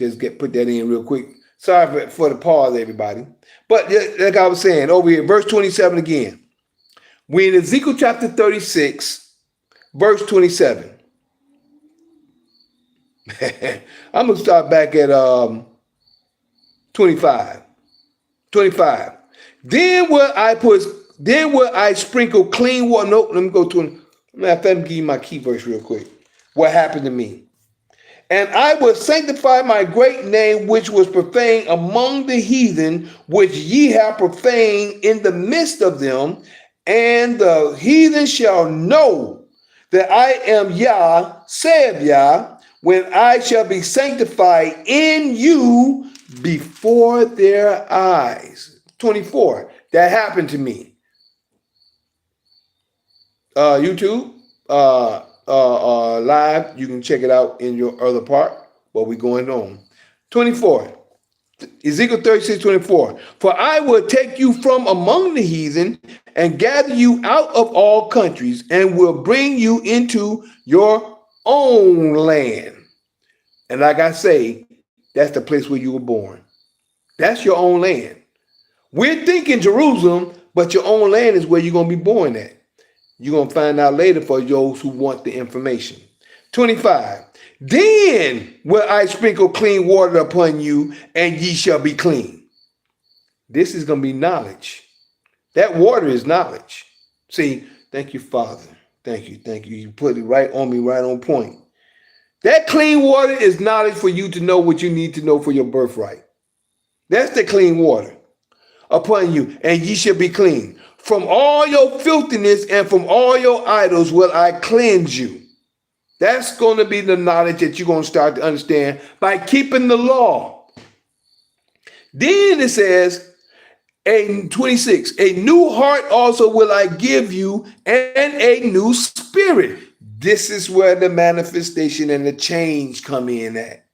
Just put that in real quick. Sorry for the pause, everybody. But like I was saying, over here, verse 27 again. We in Ezekiel chapter 36, verse 27. I'm going to start back at 25. 25. Then will I sprinkle clean water. Nope, let me go to, let me give you my key verse real quick. What happened to me? And I will sanctify my great name, which was profaned among the heathen, which ye have profaned in the midst of them. And the heathen shall know that I am Yah, saith Yah, when I shall be sanctified in you before their eyes. 24. That happened to me. YouTube. Live, you can check it out in your other part, but we're going on. 24, Ezekiel 36, 24. For I will take you from among the heathen and gather you out of all countries and will bring you into your own land. And like I say, that's the place where you were born. That's your own land. We're thinking Jerusalem, but your own land is where you're going to be born at. You're going to find out later for those who want the information. 25. Then will I sprinkle clean water upon you, and ye shall be clean. This is going to be knowledge. That water is knowledge. See, thank you, Father. Thank you. Thank you. You put it right on me, right on point. That clean water is knowledge for you to know what you need to know for your birthright. That's the clean water upon you, and ye shall be clean. From all your filthiness and from all your idols will I cleanse you. That's going to be the knowledge that you're going to start to understand by keeping the law. Then it says, 26, a new heart also will I give you and a new spirit. This is where the manifestation and the change come in at.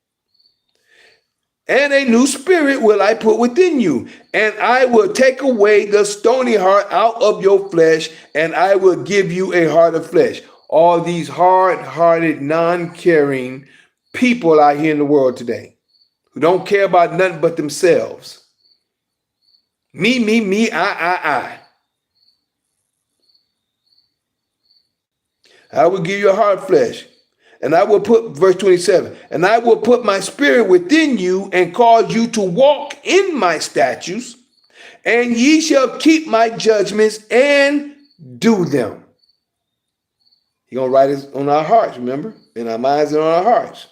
And a new spirit will I put within you, and I will take away the stony heart out of your flesh, and I will give you a heart of flesh. All these hard-hearted, non-caring people out here in the world today who don't care about nothing but themselves. Me, I. I will give you a heart of flesh. And I will put, verse 27, and I will put my spirit within you and cause you to walk in my statutes, and ye shall keep my judgments and do them. He's going to write it on our hearts, remember? In our minds and on our hearts.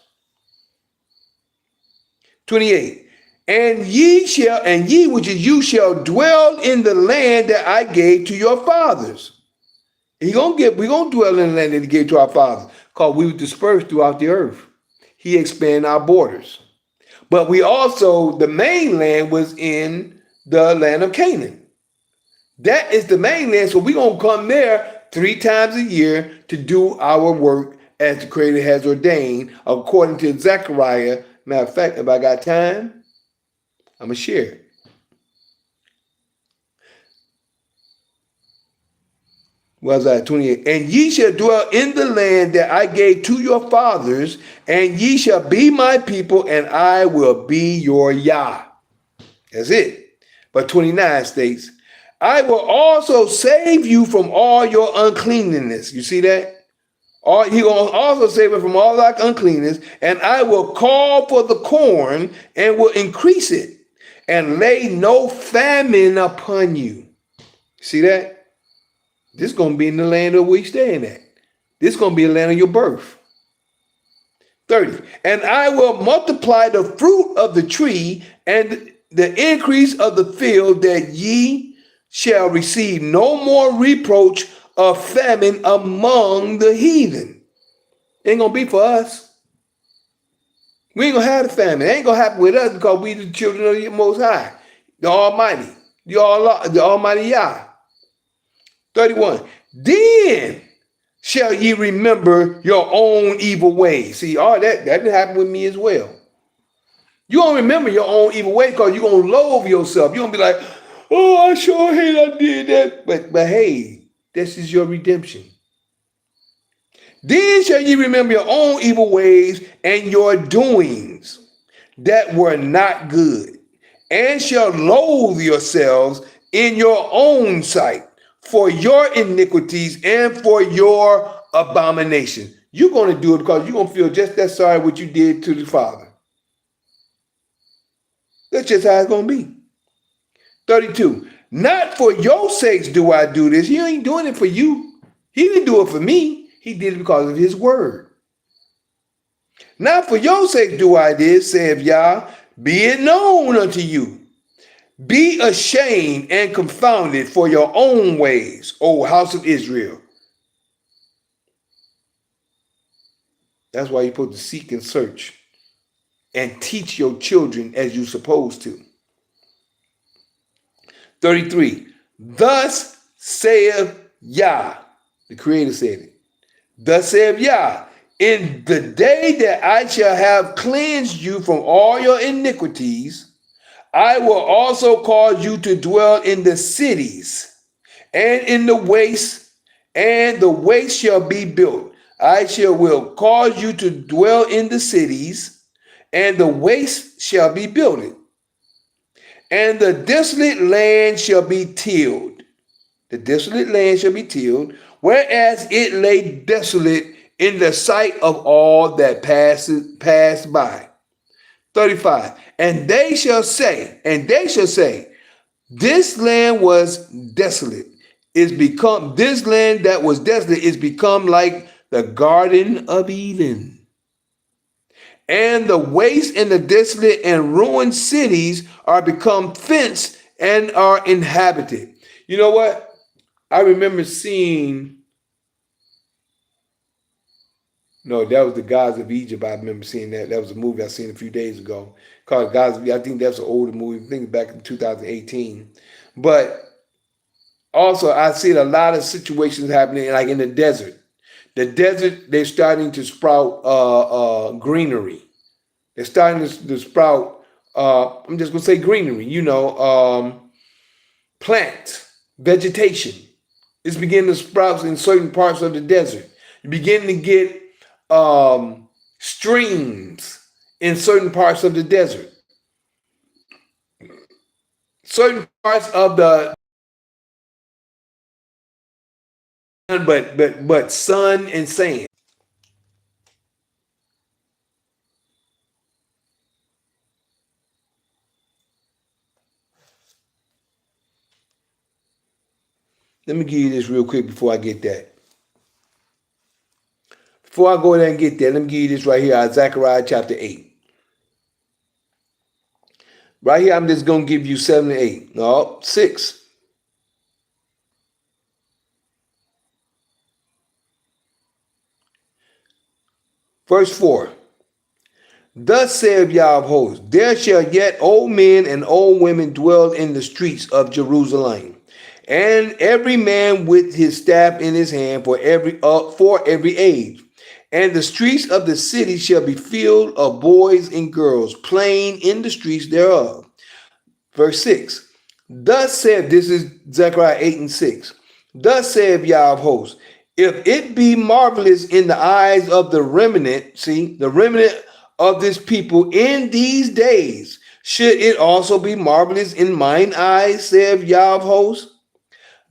28, and ye, which is you, shall dwell in the land that I gave to your fathers. We're going to dwell in the land that he gave to our fathers, because we were dispersed throughout the earth. He expanded our borders. But we also, the main land was in the land of Canaan. That is the main land, so we're going to come there 3 times a year to do our work as the Creator has ordained, according to Zechariah. Matter of fact, if I got time, I'm going to share it. Was that 28? And ye shall dwell in the land that I gave to your fathers, and ye shall be my people, and I will be your Yah. That's it. But 29 states, I will also save you from all your uncleanness. You see that? He will also save you from all that uncleanness, and I will call for the corn and will increase it, and lay no famine upon you. See that? This is going to be in the land of where we staying at. This is going to be the land of your birth. 30. And I will multiply the fruit of the tree and the increase of the field, that ye shall receive no more reproach of famine among the heathen. Ain't going to be for us. We ain't going to have the famine. It ain't going to happen with us, because we the children of the Most High, the Almighty, the Almighty Yah. 31. Then shall ye remember your own evil ways. See, all that didn't happen with me as well. You don't remember your own evil ways, because you're going to loathe yourself. You're going to be like, oh, I sure hate I did that. But hey, this is your redemption. Then shall ye remember your own evil ways and your doings, that were not good, and shall loathe yourselves in your own sight for your iniquities and for your abomination. You're going to do it because you're going to feel just that sorry what you did to the Father. That's just how it's going to be. 32. Not for your sakes do I do this. He ain't doing it for you. He didn't do it for me. He did it because of his word. Not for your sake do I this, saith Yah, be it known unto you. Be ashamed and confounded for your own ways, O house of Israel. That's why you're supposed to seek and search and teach your children as you're supposed to. 33. Thus saith Yah. The Creator said it. Thus saith Yah. In the day that I shall have cleansed you from all your iniquities, I will also cause you to dwell in the cities and in the waste, and the waste shall be built. I will cause you to dwell in the cities, and the waste shall be built, and the desolate land shall be tilled. The desolate land shall be tilled, whereas it lay desolate in the sight of all that passed by. 35. And they shall say, this land was desolate. This land that was desolate is become like the Garden of Eden. And the waste and the desolate and ruined cities are become fenced and are inhabited. You know what? I remember seeing, no, that was the Gods of Egypt. I remember seeing that. That was a movie I seen a few days ago called Gods of Egypt. I think that's an older movie. I think back in 2018. But also, I see a lot of situations happening like in the desert. The desert, they're starting to sprout greenery. They're starting to sprout, I'm just going to say greenery, plants, vegetation. It's beginning to sprout in certain parts of the desert. You begin to get streams in certain parts of the desert. Certain parts of the but sun and sand. Let me give you this real quick before I get that. Before I go there and get that, let me give you this right here, Zechariah chapter 8. Right here, I'm just going to give you 7 and 8. No, 6. Verse 4. Thus saith Yah of hosts, there shall yet old men and old women dwell in the streets of Jerusalem, and every man with his staff in his hand for every age. And the streets of the city shall be filled of boys and girls playing in the streets thereof. Verse 6. Thus saith, this is Zechariah 8 and 6. Thus saith Yah of hosts, if it be marvelous in the eyes of the remnant, see, the remnant of this people in these days, should it also be marvelous in mine eyes, saith Yah of hosts?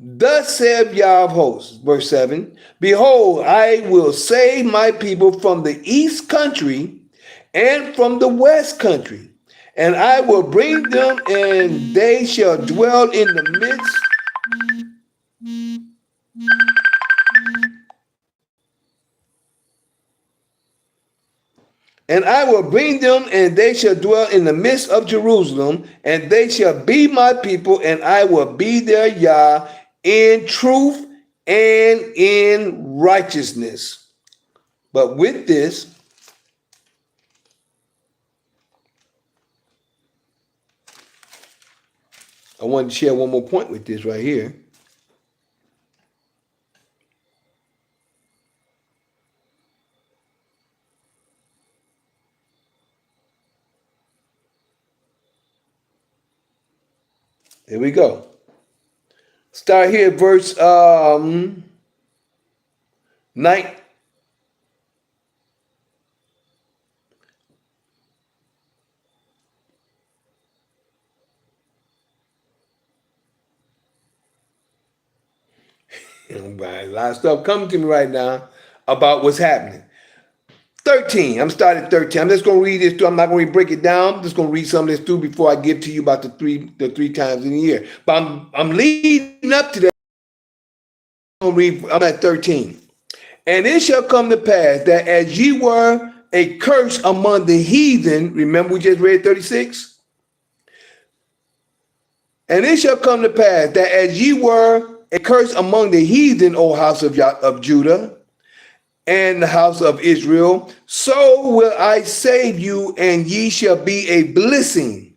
Thus saith Yah of hosts, verse 7, behold, I will save my people from the east country and from the west country, and I will bring them, and they shall dwell in the midst. And I will bring them, and they shall dwell in the midst of Jerusalem, and they shall be my people, and I will be their Yah in truth and in righteousness. But with this, I wanted to share one more point with this right here. Here we go. Start here at verse 9. A lot of stuff coming to me right now about what's happening. 13. I'm starting at 13. I'm just going to read this through. I'm not going to break it down. I'm just going to read some of this through before I give to you about the three times in a year. But I'm leading up to that. I'm at 13. And it shall come to pass that as ye were a curse among the heathen, remember we just read 36? And it shall come to pass that as ye were a curse among the heathen, O house of Judah, and the house of Israel, so will I save you, and ye shall be a blessing.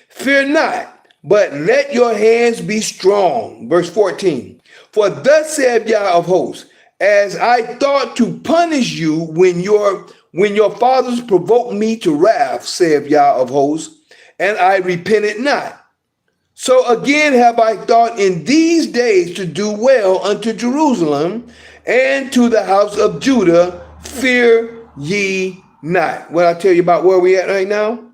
Fear not, but let your hands be strong. Verse 14. For thus saith Yah of hosts, as I thought to punish you when your fathers provoked me to wrath, saith Yah of hosts, and I repented not. So again have I thought in these days to do well unto Jerusalem and to the house of Judah, fear ye not. What I tell you about where we at right now?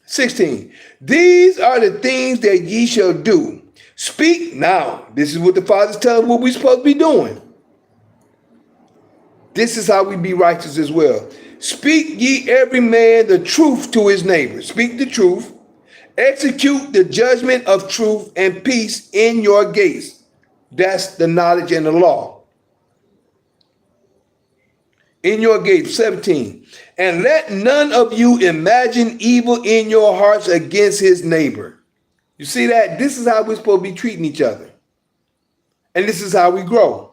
16. These are the things that ye shall do. Speak now. This is what the Father's telling what we're supposed to be doing. This is how we be righteous as well. Speak ye every man the truth to his neighbor. Speak the truth. Execute the judgment of truth and peace in your gates. That's the knowledge and the law. In your gates. 17. And let none of you imagine evil in your hearts against his neighbor. You see that? This is how we're supposed to be treating each other. And this is how we grow.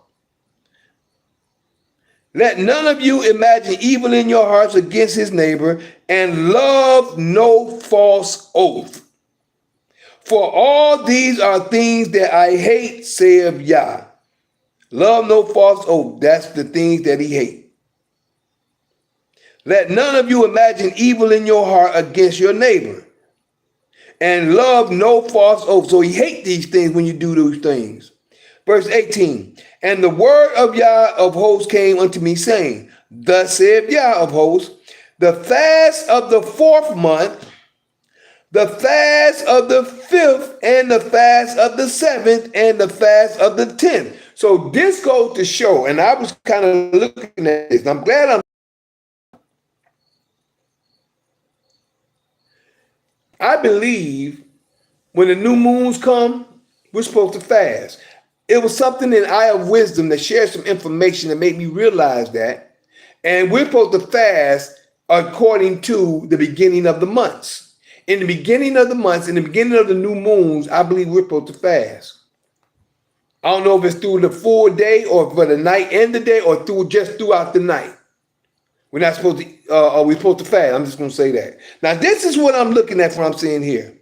Let none of you imagine evil in your hearts against his neighbor, and love no false oath. For all these are things that I hate, saith Yah. Love no false oath. That's the things that he hates. Let none of you imagine evil in your heart against your neighbor, and love no false oath. So he hates these things when you do those things. Verse 18, and the word of Yah of hosts came unto me, saying, thus saith Yah of hosts, the fast of the 4th month, the fast of the 5th, and the fast of the 7th, and the fast of the 10th. So this goes to show, and I was kind of looking at this, and I'm glad I believe when the new moons come, we're supposed to fast. It was something in Eye of Wisdom that shared some information that made me realize that. And we're supposed to fast according to the beginning of the months. In the beginning of the months, in the beginning of the new moons, I believe we're supposed to fast. I don't know if it's through the full day or for the night and the day or just throughout the night. We're not supposed to, are we supposed to fast? I'm just going to say that. Now, this is what I'm looking at, what I'm seeing here.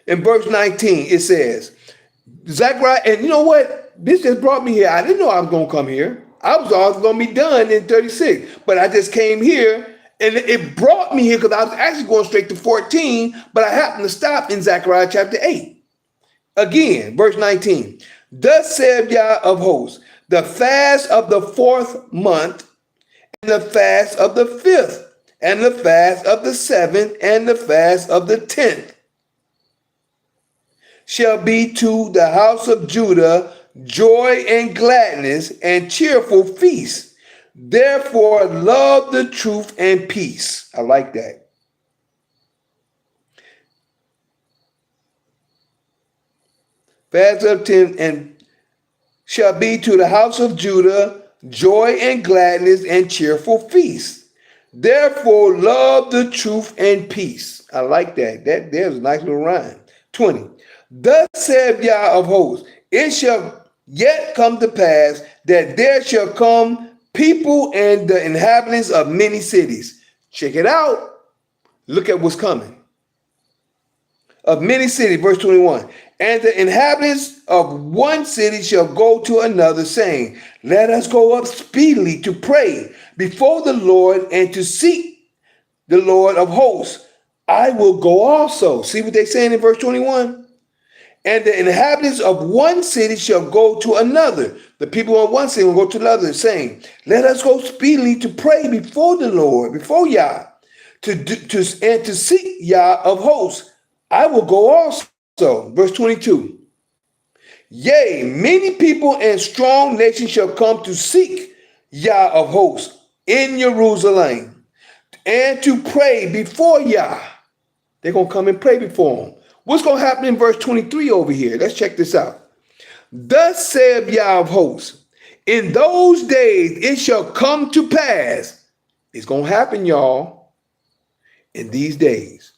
In verse 19, it says, Zechariah, and you know what? This just brought me here. I didn't know I was going to come here. I was always going to be done in 36. But I just came here, and it brought me here because I was actually going straight to 14, but I happened to stop in Zechariah chapter 8. Again, verse 19. Thus saith Yah of hosts, the fast of the 4th month, and the fast of the 5th, and the fast of the 7th, and the fast of the 10th shall be to the house of Judah joy and gladness and cheerful feast. Therefore love the truth and peace. I like that. Fast of 10 and shall be to the house of Judah joy and gladness and cheerful feast. Therefore love the truth and peace. I like that. There's a nice little rhyme. 20. Thus saith Yah of hosts, it shall yet come to pass that there shall come people and the inhabitants of many cities. Check it out. Look at what's coming. Of many cities, verse 21. And the inhabitants of one city shall go to another, saying, let us go up speedily to pray before the Lord and to seek the Lord of hosts. I will go also. See what they're saying in verse 21? And the inhabitants of one city shall go to another. The people of one city will go to another, saying, let us go speedily to pray before the Lord, before Yah, and to seek Yah of hosts. I will go also. Verse 22. Yea, many people and strong nations shall come to seek Yah of hosts in Jerusalem and to pray before Yah. They're going to come and pray before him. What's going to happen in verse 23 over here? Let's check this out. Thus saith Yah of hosts, in those days it shall come to pass. It's going to happen, y'all, in these days.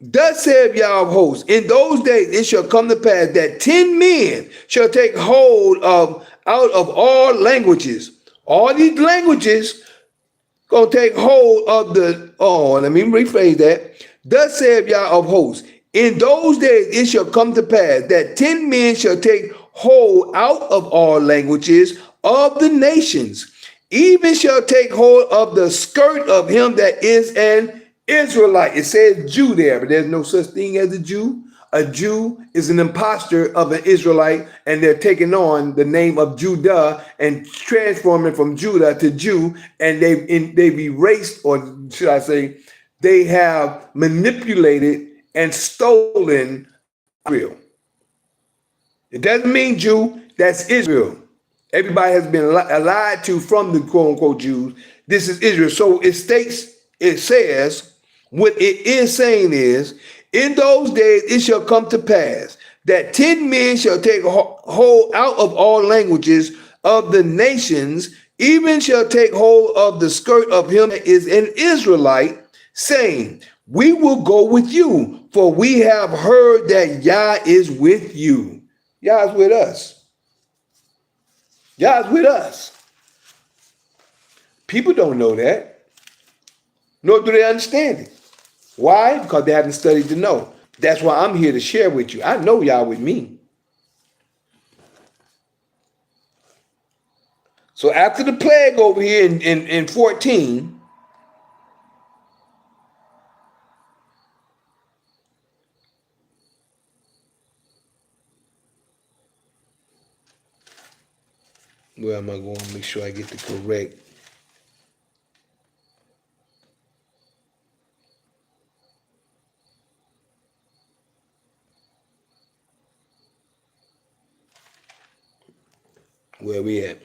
Thus saith Yah of hosts, in those days it shall come to pass that 10 men shall take hold of out of all languages. All these languages going to take hold of let me rephrase that. Thus saith Yah of hosts, in those days it shall come to pass that 10 men shall take hold out of all languages of the nations, even shall take hold of the skirt of him that is an Israelite. It says Jew there, but there's no such thing as a Jew. A Jew is an impostor of an Israelite, and they're taking on the name of Judah and transforming from Judah to Jew, and they've erased, or should I say, they have manipulated and stolen Israel. It doesn't mean Jew, that's Israel. Everybody has been lied to from the quote-unquote Jews. This is Israel. So it says, what it is saying is, in those days it shall come to pass that 10 men shall take hold out of all languages of the nations, even shall take hold of the skirt of him that is an Israelite, saying, we will go with you, for we have heard that Yah is with you. Yah is with us. Yah is with us. People don't know that, nor do they understand it. Why? Because they haven't studied to know. That's why I'm here to share with you. I know Yah with me. So after the plague over here in 14, where am I going to make sure I get the correct? Where we at?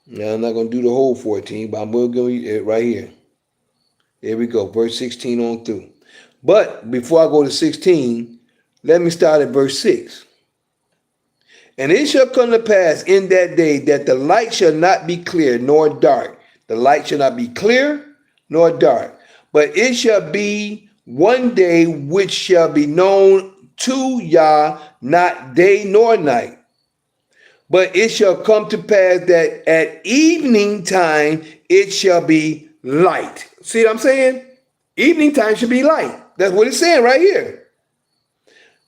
Now I'm not going to do the whole 14, but I'm going to go right here. There we go, verse 16 on through. But before I go to 16, let me start at verse 6. And it shall come to pass in that day that the light shall not be clear nor dark. The light shall not be clear nor dark. But it shall be one day which shall be known to Yah, not day nor night. But it shall come to pass that at evening time it shall be light. See what I'm saying? Evening time should be light. That's what it's saying right here.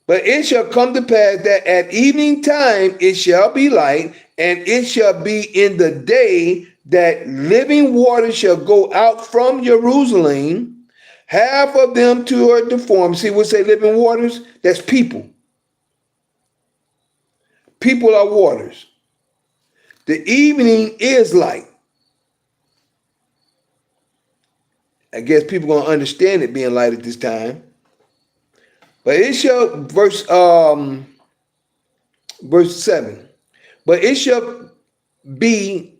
But it shall come to pass that at evening time it shall be light, and it shall be in the day that living water shall go out from Jerusalem, half of them toward the form. See what say living waters? That's people. People are waters. The evening is light. I guess people are going to understand it being light at this time. But it shall, verse 7. But it shall be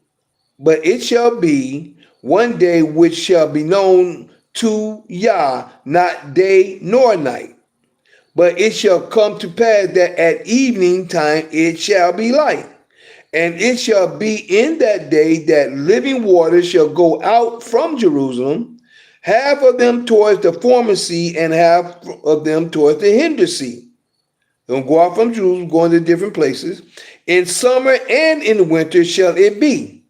one day which shall be known to Yah, not day nor night. But it shall come to pass that at evening time it shall be light. And it shall be in that day that living waters shall go out from Jerusalem, half of them towards the former sea and half of them towards the hinder sea. They'll go out from Jerusalem, going to different places. In summer and in winter shall it be.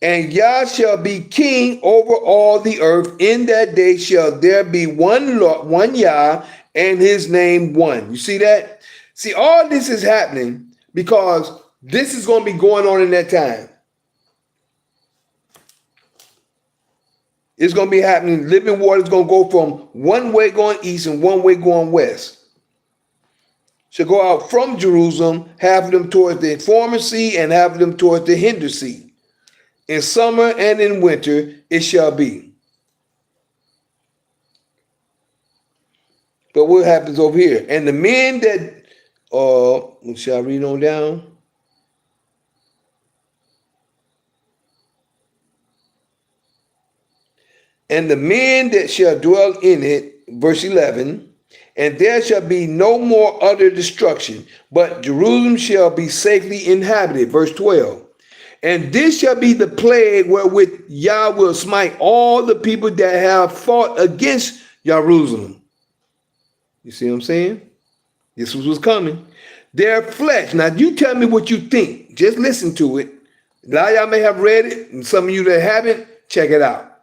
And Yah shall be king over all the earth. In that day shall there be one Lord, one Yah, and his name one. You see that? See, all this is happening because this is going to be going on in that time. It's going to be happening. Living water is going to go from one way going east and one way going west. Shall go out from Jerusalem, half of them towards the former sea and half of them towards the hinder sea. In summer and in winter it shall be. But what happens over here? And the men that, shall I read on down? And the men that shall dwell in it, verse 11, and there shall be no more utter destruction, but Jerusalem shall be safely inhabited, verse 12. And this shall be the plague wherewith Yah will smite all the people that have fought against Jerusalem. You see what I'm saying? This was what's coming. Their flesh. Now you tell me what you think. Just listen to it. A lot of y'all may have read it, and some of you that haven't, check it out.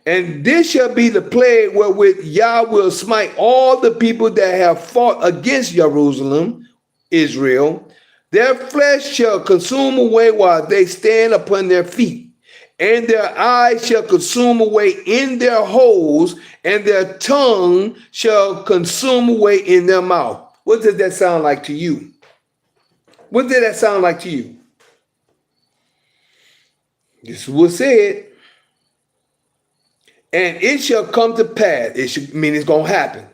And this shall be the plague wherewith Yah will smite all the people that have fought against Jerusalem, Israel. Their flesh shall consume away while they stand upon their feet, and their eyes shall consume away in their holes, and their tongue shall consume away in their mouth. What does that sound like to you? What did that sound like to you? This is what said. And it shall come to pass. It should mean it's going to happen.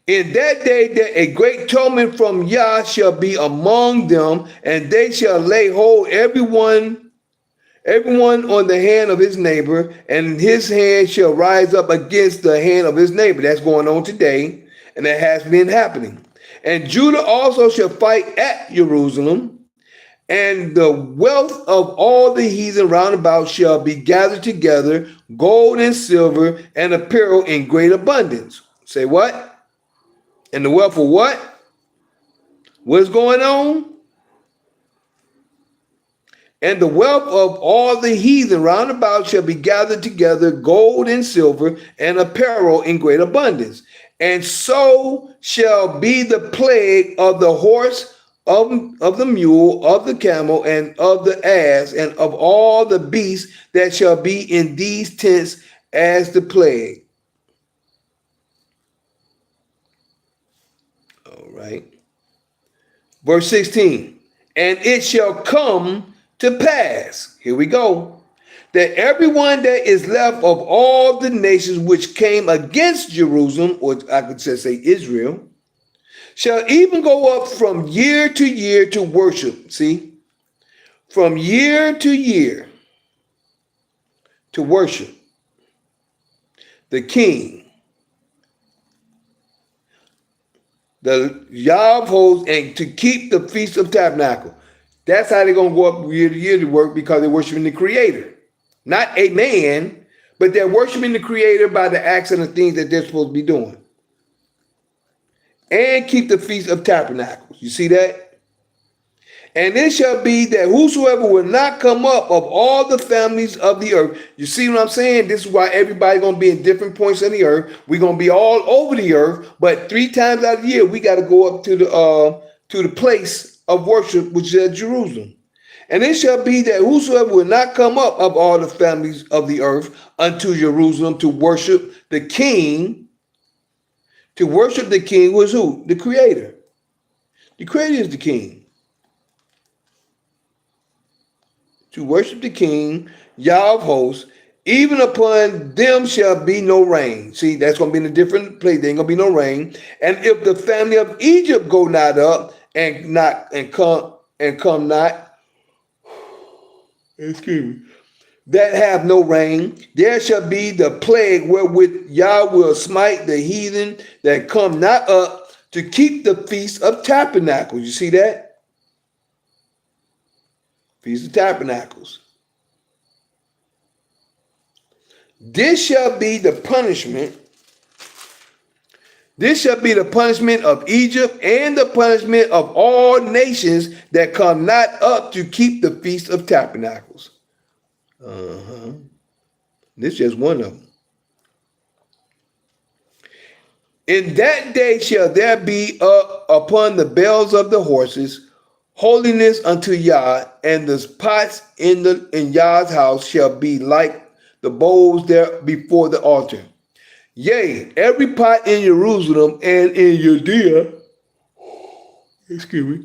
In that day that a great torment from Yah shall be among them, and they shall lay hold everyone on the hand of his neighbor, and his hand shall rise up against the hand of his neighbor. That's going on today, and that has been happening. And Judah also shall fight at Jerusalem, and the wealth of all the heathen round about shall be gathered together, gold and silver and apparel in great abundance. Say what? And the wealth of what? What's going on? And the wealth of all the heathen round about shall be gathered together, gold and silver and apparel in great abundance. And so shall be the plague of the horse, of the mule, of the camel, and of the ass, and of all the beasts that shall be in these tents as the plague. All right. Verse 16. And it shall come to pass, here we go, that everyone that is left of all the nations which came against Jerusalem, or I could just say Israel, shall even go up from year to year to worship. See? From year to year to worship the King, the Yah of hosts, and to keep the Feast of Tabernacle. That's how they're going to go up year to year to work, because they're worshiping the Creator. Not a man, but they're worshiping the Creator by the acts and the things that they're supposed to be doing. And keep the Feast of Tabernacles. You see that? And it shall be that whosoever will not come up of all the families of the earth. You see what I'm saying? This is why everybody's going to be in different points of the earth. We're going to be all over the earth, but 3 times out of the year, we got to go up to the place of worship, which is at Jerusalem. And it shall be that whosoever will not come up of all the families of the earth unto Jerusalem to worship the King. To worship the King was who? The Creator. The Creator is the King. To worship the King, Yah of hosts, even upon them shall be no rain. See, that's going to be in a different place. There ain't going to be no rain. And if the family of Egypt go not up and come not, excuse me, that have no rain, there shall be the plague wherewith Yah will smite the heathen that come not up to keep the Feast of Tabernacles. You see that? Feast of Tabernacles. This shall be the punishment. This shall be the punishment of Egypt and the punishment of all nations that come not up to keep the Feast of Tabernacles. This is just one of them. In that day shall there be upon the bells of the horses holiness unto Yah, and the pots in Yah's house shall be like the bowls there before the altar. Yea, every pot in Jerusalem and in Judea, excuse me,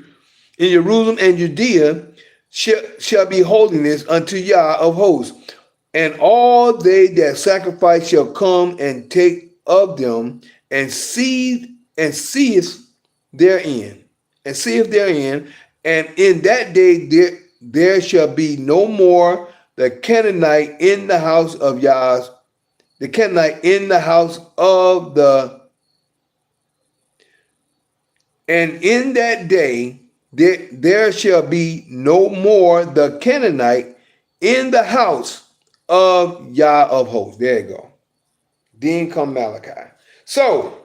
in Jerusalem and Judea shall be holiness unto Yah of hosts. And all they that sacrifice shall come and take of them, and seeth therein, and in that day there shall be no more the Canaanite in the house of Yah's, the Canaanite in the house of the, and in that day there shall be no more the Canaanite in the house of Yah of hosts. There you go. Then come Malachi. So,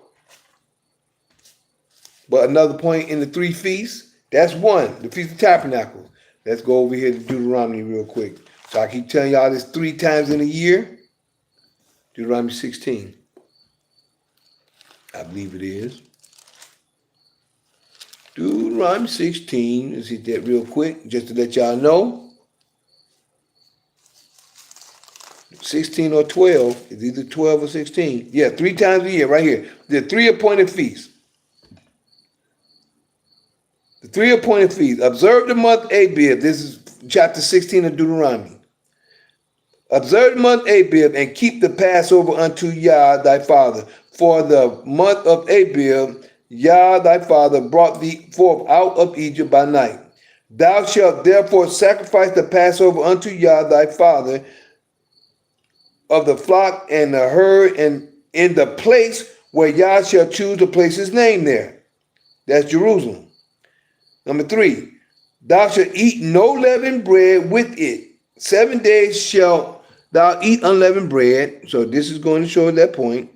but another point in the three feasts, that's one, the Feast of Tabernacles. Let's go over here to Deuteronomy real quick. So I keep telling y'all this 3 times in a year. Deuteronomy 16. I believe it is. Deuteronomy 16. Let's hit that real quick, just to let y'all know. 16 or 12. It's either 12 or 16. Yeah, 3 times a year, right here. The 3 appointed feasts. The 3 appointed feasts. Observe the month Abib. This is chapter 16 of Deuteronomy. Observe the month Abib and keep the Passover unto Yah thy father. For the month of Abib, Yah thy father brought thee forth out of Egypt by night. Thou shalt therefore sacrifice the Passover unto Yah thy father of the flock and the herd, and in the place where Yah shall choose to place his name there. That's Jerusalem. Number 3, thou shalt eat no leavened bread with it. 7 days shalt thou eat unleavened bread. So this is going to show that point.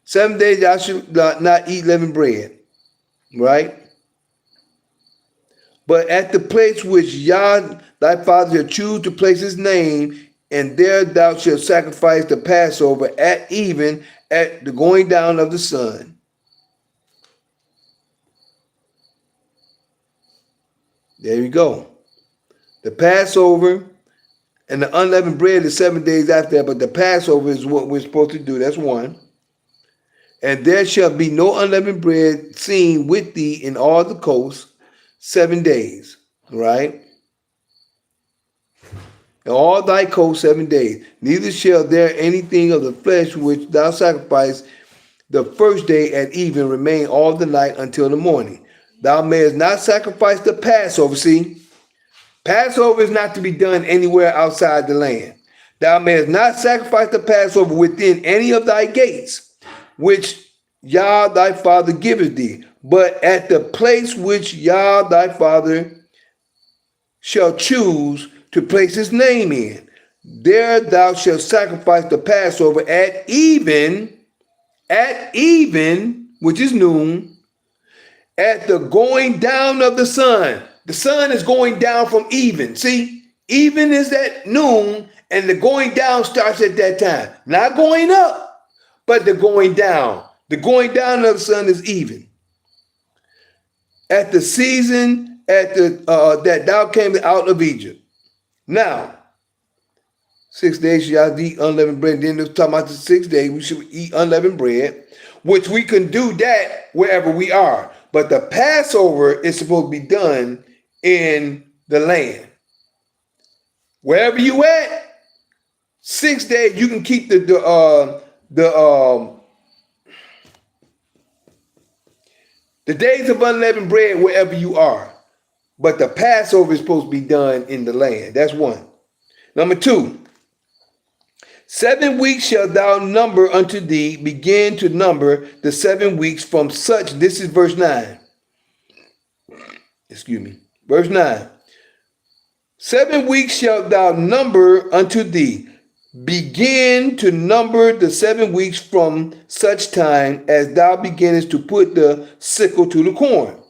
7 days thou shalt not eat leavened bread. Right? But at the place which Yah thy father shall choose to place his name, and there thou shalt sacrifice the Passover at even, at the going down of the sun. There you go. The Passover and the unleavened bread is 7 days after that, but the Passover is what we're supposed to do. That's 1. And there shall be no unleavened bread seen with thee in all the coasts 7 days, right? In all thy coasts 7 days. Neither shall there anything of the flesh which thou sacrifice the first day at even remain all the night until the morning. Thou mayest not sacrifice the Passover. See, Passover is not to be done anywhere outside the land. Thou mayest not sacrifice the Passover within any of thy gates, which Yah thy father giveth thee, but at the place which Yah thy father shall choose to place his name in. There thou shalt sacrifice the Passover at even, which is noon, at the going down of the sun. The sun is going down from even. See, even is at noon, and the going down starts at that time. Not going up, but the going down. The going down of the sun is even. At the season that thou camest out of Egypt. Now, 6 days shall eat unleavened bread. Then they're talking about the 6 days we should eat unleavened bread, which we can do that wherever we are. But the Passover is supposed to be done in the land. Wherever you at, 6 days you can keep the days of unleavened bread wherever you are. But the Passover is supposed to be done in the land. That's 1. Number 2, 7 weeks shalt thou number unto thee, begin to number the 7 weeks from such. This is verse 9. Excuse me. Verse 9. 7 weeks shalt thou number unto thee, begin to number the 7 weeks from such time as thou beginnest to put the sickle to the corn.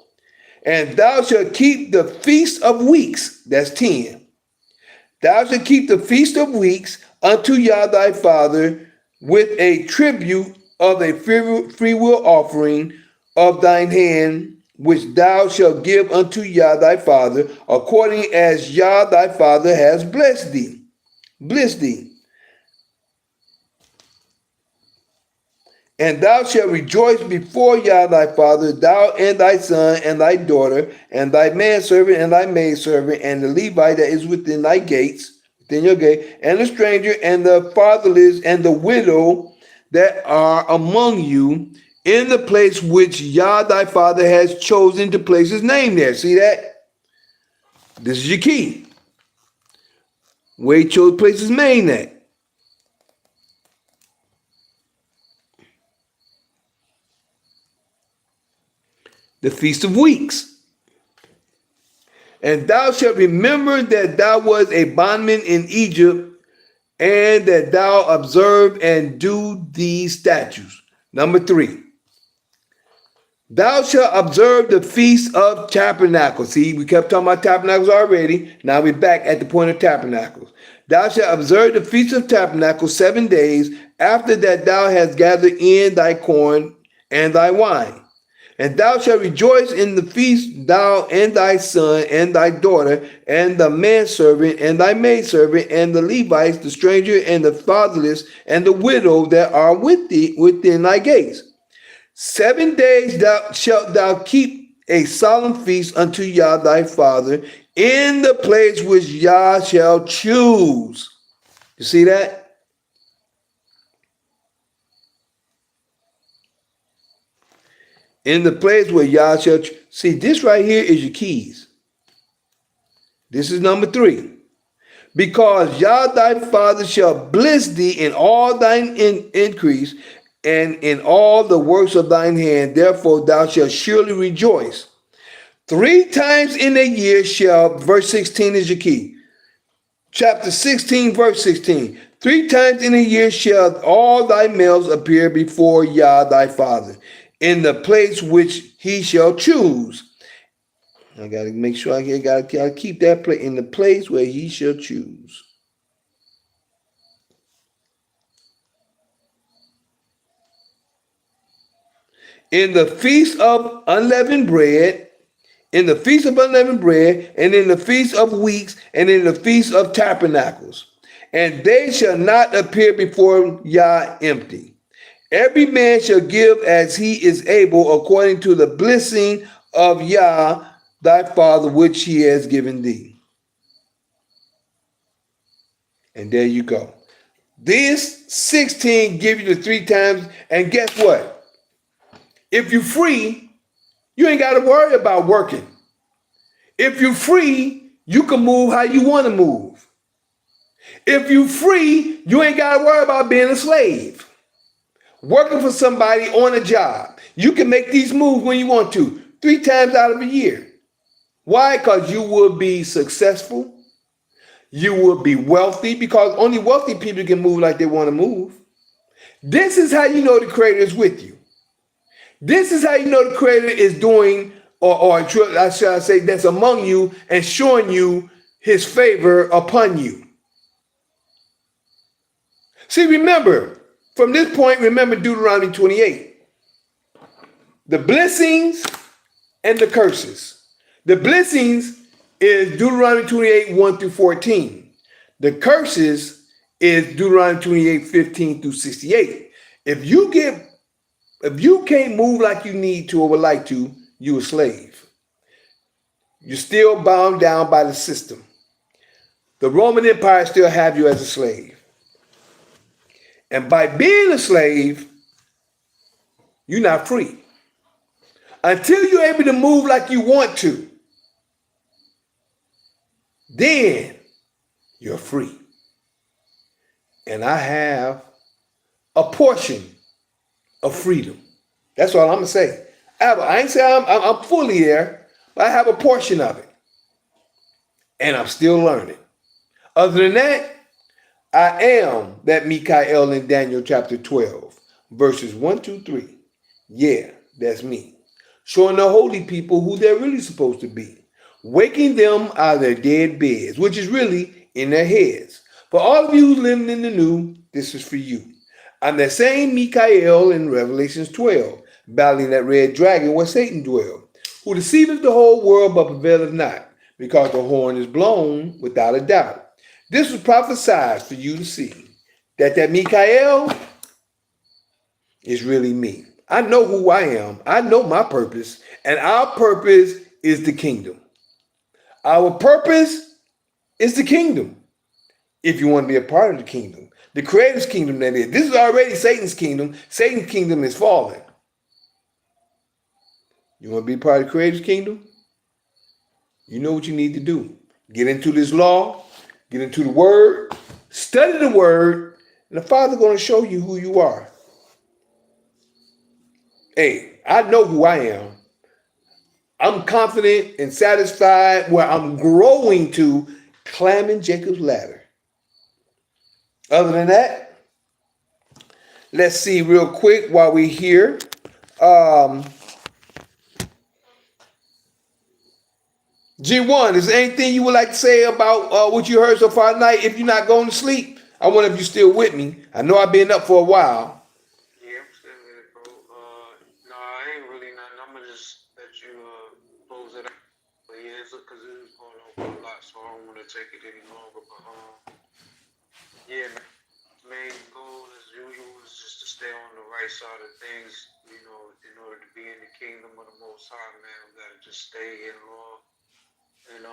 And thou shalt keep the feast of weeks. That's 10. Thou shalt keep the feast of weeks unto Yah thy father with a tribute of a freewill offering of thine hand, which thou shalt give unto Yah thy father, according as Yah thy father has blessed thee. Bless thee. And thou shalt rejoice before Yah thy father, thou and thy son and thy daughter, and thy manservant and thy maidservant, and the Levite that is within thy gates, within your gate, and the stranger, and the fatherless, and the widow that are among you in the place which Yah thy father has chosen to place his name there. See that? This is your key. Where he chose to place his name at. The Feast of Weeks. And thou shalt remember that thou wast a bondman in Egypt, and that thou observe and do these statutes. Number 3. Thou shalt observe the Feast of Tabernacles. See, we kept talking about tabernacles already. Now we're back at the point of tabernacles. Thou shalt observe the Feast of Tabernacles 7 days after that thou hast gathered in thy corn and thy wine. And thou shalt rejoice in the feast, thou and thy son and thy daughter, and the manservant and thy maidservant, and the Levites, the stranger and the fatherless, and the widow that are with thee within thy gates. 7 days shalt thou keep a solemn feast unto Yah thy father in the place which Yah shall choose. You see that? In the place where Yah shall choose. See, this right here is your keys. This is number 3. Because Yah thy father shall bless thee in all thine increase, and in all the works of thine hand, therefore thou shalt surely rejoice. 3 times in a year shall, verse 16 is your key. Chapter 16, verse 16. 3 times in a year shall all thy males appear before Yah thy father, in the place which he shall choose. I got to make sure I got to keep that place in the place where he shall choose. In the feast of unleavened bread, in the feast of unleavened bread, and in the feast of weeks, and in the feast of tabernacles. And they shall not appear before Yah empty. Every man shall give as he is able, according to the blessing of Yah thy father, which he has given thee. And there you go. This 16 give you the 3 times, and guess what? If you're free, you ain't got to worry about working. If you're free, you can move how you want to move. If you're free, you ain't got to worry about being a slave. Working for somebody on a job. You can make these moves when you want to, 3 times out of a year. Why? Because you will be successful. You will be wealthy, because only wealthy people can move like they want to move. This is how you know the Creator is with you. This is how you know the Creator is doing, or should I say, that's among you and showing you his favor upon you. See, remember, from this point, remember Deuteronomy 28. The blessings and the curses. The blessings is Deuteronomy 28, 1 through 14. The curses is Deuteronomy 28, 15 through 68. If you can't move like you need to or would like to, you're a slave. You're still bound down by the system. The Roman Empire still have you as a slave. And by being a slave, you're not free. Until you're able to move like you want to, then you're free. And I have a portion of freedom. That's all I'm going to say. I ain't saying I'm fully there, but I have a portion of it. And I'm still learning. Other than that, I am that Mikael in Daniel chapter 12, verses 1 to 3. Yeah, that's me. Showing the holy people who they're really supposed to be. Waking them out of their dead beds, which is really in their heads. For all of you living in the new, this is for you. I'm that same Mikael in Revelations 12, battling that red dragon where Satan dwelled, who deceiveth the whole world but prevaileth not, because the horn is blown without a doubt. This was prophesied for you to see, that Mikael is really me. I know who I am. I know my purpose, and our purpose is the kingdom. Our purpose is the kingdom, if you want to be a part of the kingdom. The Creator's kingdom, that is. This is already Satan's kingdom. Satan's kingdom is fallen. You want to be part of the Creator's kingdom? You know what you need to do. Get into this law, get into the word, study the word, and the Father's going to show you who you are. Hey, I know who I am. I'm confident and satisfied where I'm growing to climbing Jacob's ladder. Other than that, let's see real quick while we're here. G1, is there anything you would like to say about what you heard so far tonight? If you're not going to sleep, I wonder if you're still with me. I know I've been up for a while. Yeah, I'm still with it, bro. No, I ain't really nothing. I'm gonna just let you close it out. But yeah, it's because it was going on for a lot, so I don't want to take it any longer. But yeah, man. Main goal as usual is just to stay on the right side of things. You know, in order to be in the kingdom of the Most High, man, we gotta just stay in law. And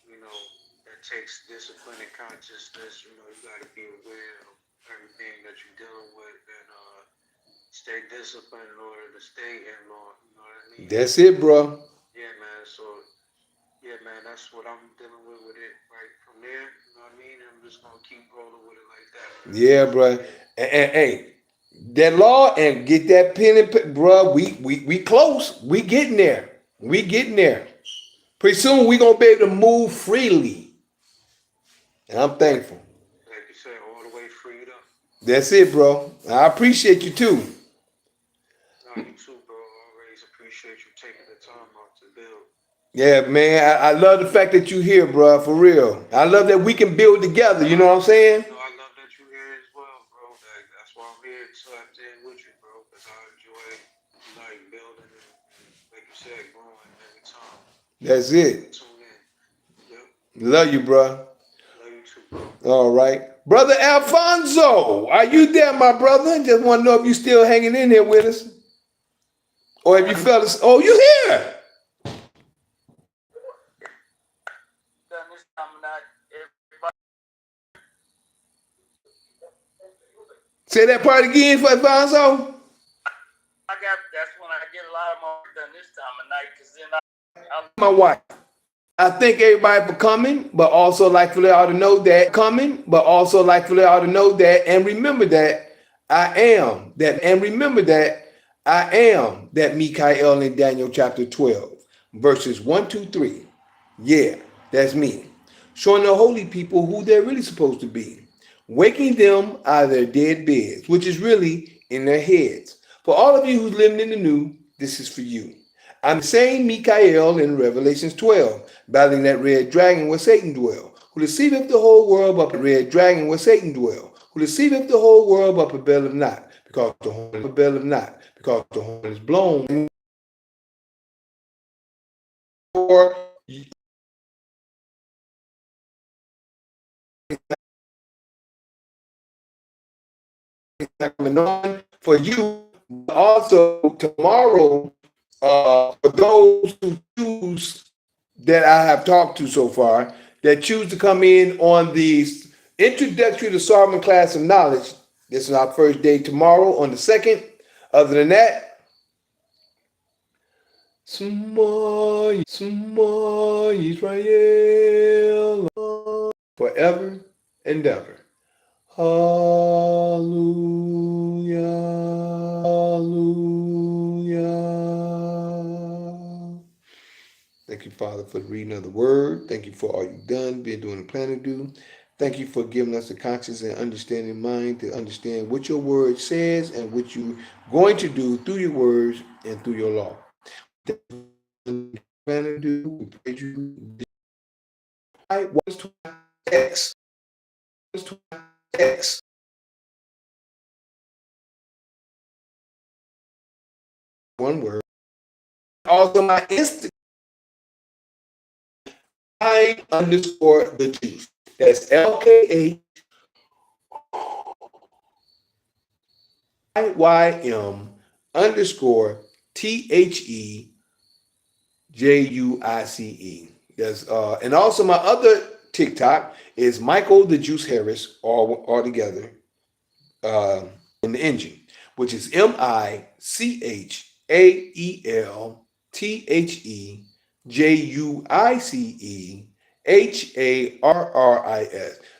you know, that takes discipline and consciousness. You know, you gotta be aware of everything that you're dealing with and stay disciplined in order to stay in law. You know what I mean? That's it, bro. Yeah, man. So yeah, man, that's what I'm dealing with it right from there. You know what I mean? I'm just gonna keep rolling with it like that. Man. Yeah, bro. And hey, that law and get that pen and paper, bro. We close. We getting there. We getting there. Pretty soon we gonna be able to move freely. And I'm thankful. Like you said, all the way freed up. That's it, bro. I appreciate you too. No, you too, bro. Always appreciate you taking the time out to build. Yeah, man. I love the fact that you here, bro. For real. I love that we can build together. You know what I'm saying? No, I love that you're here as well, bro. That's why I'm here tapped in with you, bro. Because I enjoy like building and like you said, growing every time. That's it. Tune in. Yep. Love you, bro. Love you too, bro. All right. Brother Alfonso, are you there, my brother? Just want to know if you still hanging in here with us. Or if you fellas, oh, you here. Say that part again for Alfonso. That's when I get a lot of more done this time of night, because then I'm my wife. I thank everybody for coming, but also like for y'all to know that and remember that I am that, and remember that I am that Mikael in Daniel chapter 12, verses 1, 2, 3. Yeah, that's me. Showing the holy people who they're really supposed to be. Waking them out of their dead beds, which is really in their heads. For all of you who's living in the new, this is for you. I'm the same Mikael in Revelations 12, battling that red dragon where Satan dwell, who deceiveth the whole world but the red dragon where Satan dwell, who deceiveth the whole world but prevaileth not, because the horn prevaileth not, because the horn is blown. For you, also tomorrow, for those who choose that I have talked to so far, that choose to come in on the introductory to Solomon class of knowledge. This is our first day tomorrow on the 2nd. Other than that, small Israel forever and ever. Hallelujah. Hallelujah. Thank you, Father, for the reading of the word. Thank you for all you've done, been doing, and plan to do. Thank you for giving us the conscious and understanding mind to understand what your word says and what you're going to do through your words and through your law. Thank you for plan to do. We praise you. What's X? X. One word. Also, my Instagram, _the juice. That's LKAYYM_THEJUICE. That's and also my other TikTok is Michael the Juice Harris, all together. in the engine, which is MichaelTheJuiceHarris.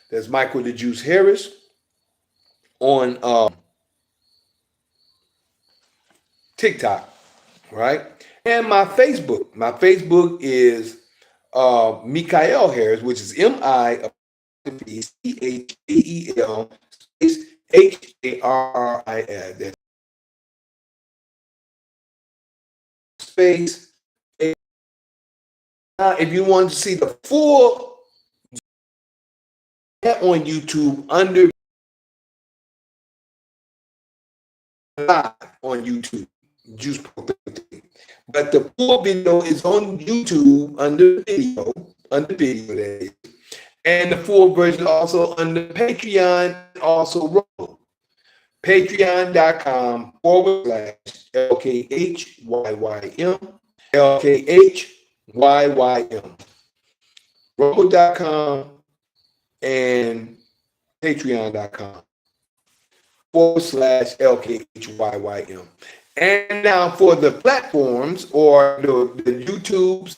That's Michael the Juice Harris on TikTok, right? And my Facebook. My Facebook is Mikael Harris, which is Michael Harris. That's space. Now, if you want to see the full on YouTube under live on YouTube, Juice Pro 13. But the full video is on YouTube under video that is. And the full version also under Patreon, also roll. Patreon.com/LKHYYM. LKHYYM. Rumble.com and Patreon.com/LKHYYM. And now for the platforms or the YouTubes,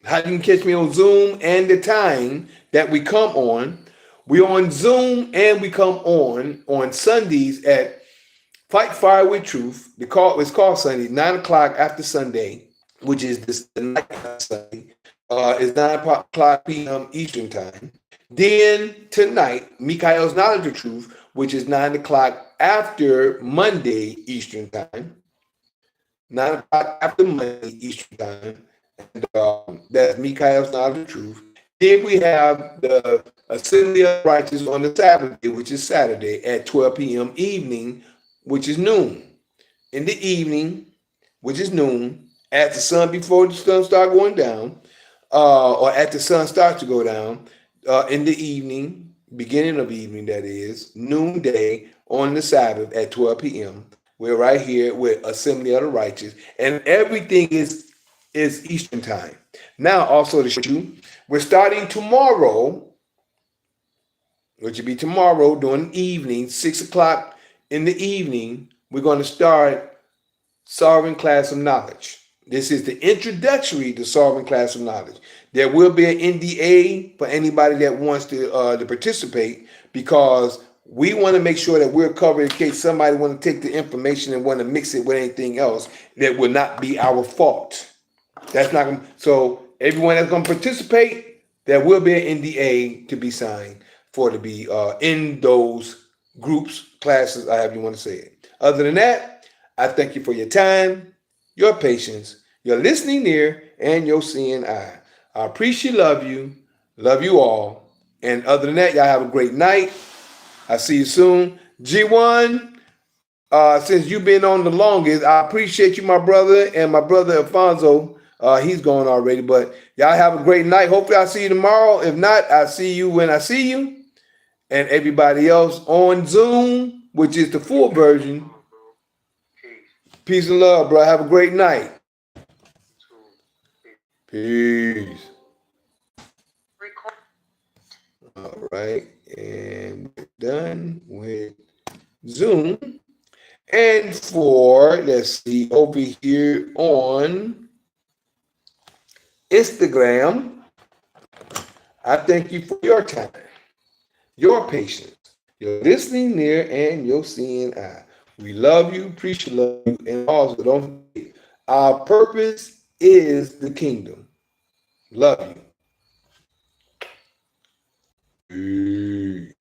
how you can catch me on Zoom and the time that we come on. We're on Zoom and we come on Sundays at Fight Fire with Truth. It's called Sunday, 9 o'clock after Sunday, which is the night after Sunday. It's 9 o'clock p.m. Eastern time. Then tonight, Mikael's Knowledge of Truth, which is 9 o'clock after Monday Eastern time. 9 o'clock after Monday Eastern time. And that's Mikael's Knowledge of Truth. Then we have the Assembly of Righteous on the Sabbath day, which is Saturday at 12 p.m. evening, which is noon. In the evening, which is noon, at the sun before the sun starts going down, or at the sun starts to go down, in the evening, beginning of evening, that is, noonday on the Sabbath at 12 p.m. We're right here with Assembly of the Righteous, and everything is Eastern time. Now, also to show you, we're starting tomorrow, which will be tomorrow during the evening, 6 o'clock in the evening. We're going to start Sovereign Class of Knowledge. This is the introductory to Sovereign Class of Knowledge. There will be an NDA for anybody that wants to participate, because we want to make sure that we're covered in case somebody want to take the information and want to mix it with anything else that will not be our fault. That's not going. So everyone that's going to participate, there will be an NDA to be signed for to be in those groups, classes, however you want to say it. Other than that, I thank you for your time, your patience, your listening ear, and your seeing eye. I appreciate, love you all. And other than that, y'all have a great night. I'll see you soon. G1, since you've been on the longest, I appreciate you, my brother, and my brother Alfonso. He's gone already, but y'all have a great night. Hopefully I'll see you tomorrow. If not, I'll see you when I see you. And everybody else on Zoom, which is the full version. Peace and love, bro. Have a great night. Peace. All right. And we're done with Zoom. And for, let's see, over here on Instagram, I thank you for your time, your patience, your listening ear, and your seeing eye. We love you, appreciate you, and also don't forget, our purpose is the kingdom. Love you. Peace.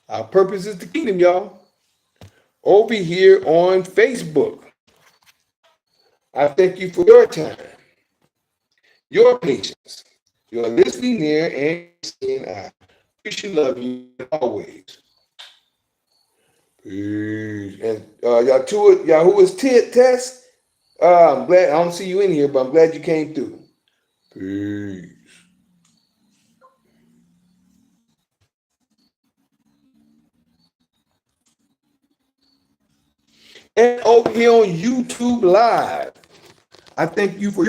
Our purpose is the kingdom, y'all. Over here on Facebook, I thank you for your time, your patience, your listening ear, and seeing eye. Appreciate, love you always. Peace. And y'all who is Tess? I'm glad I don't see you in here, but I'm glad you came through. Peace. and over here on YouTube Live. I thank you for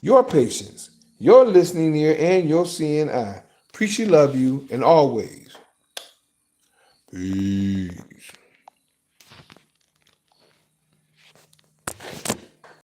your patience, your listening ear, and your seeing eye. Appreciate, love you, and always peace.